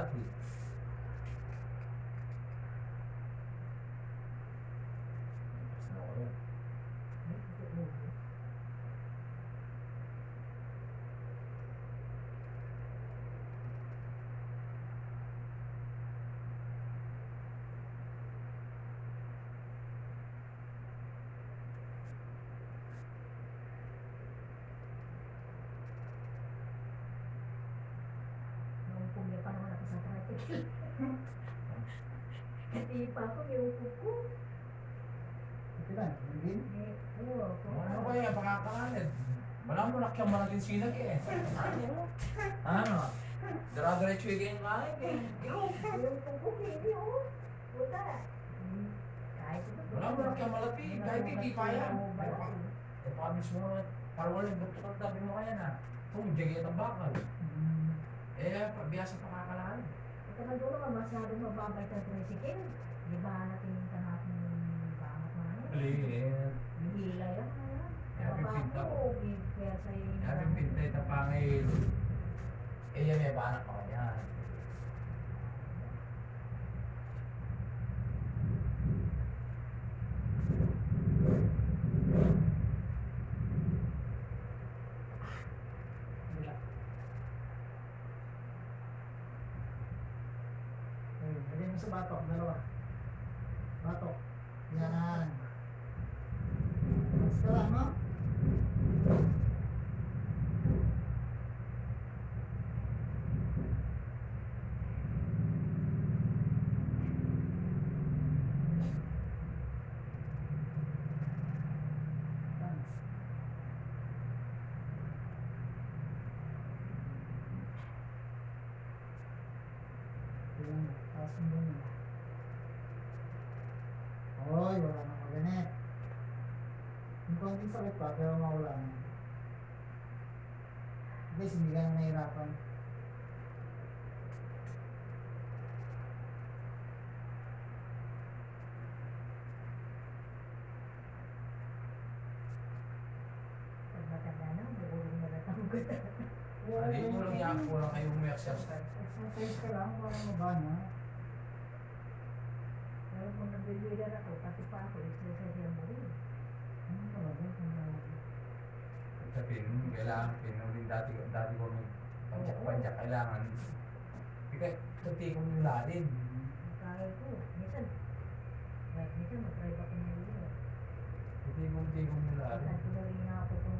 dati. Ano ko yun? Nung pumili pa naman ako sa tricycle. Kasi pa ako, yung kuko. Ito na, hindi. Ano ba yan? Pakakalanit. Wala mo nakyang malaking sinag eh. Ano? Dara-diretso yung kain eh. Kiro. Yung kuko, hindi oh. Puta. Kahit ito. Wala mo nakyang malaki. Kahit hindi pa yan. Eh, baka mismo na. Para walang doktor ang tabi mo kaya na. Kung jagay ng bakal. Eh, pabiyasa pakakalanit. Ito na doon naman, masyadong mababay sa tricycle. Di ba natin kahapon yung bangat na yan? Ulit. Hihila yan. Yabi pinta ko. Kaya sa'yo yung... Yabi pinta ito pangil. Eh, yan may banak pa kanya. Lagay mo sa batok, dalawa. Batok. Yan. Mas ka lang, no? Thanks. Yan, taas mo yun. Oy, wala nang maganit. Yung konting sakit pa, pero mawala na. Guys, hindi ka na nahirapan. Pag matanda na, bugulong na natanggot. Hindi mo lang yan. Kulang kayong may exercise. Exercise ka lang para mabana. Pero kung nagbibigyan ako, pati pa ako, exercise yan mo rin. Ano talaga? Sa kailangan pinunin dati ko may panjak-panjak. Kailangan. Ika, kunti kong nilalin. Kaya ko, minsan mag-drive ako ng iyo. Kunti kong nilalin. Minsan ko na rin nga ako kung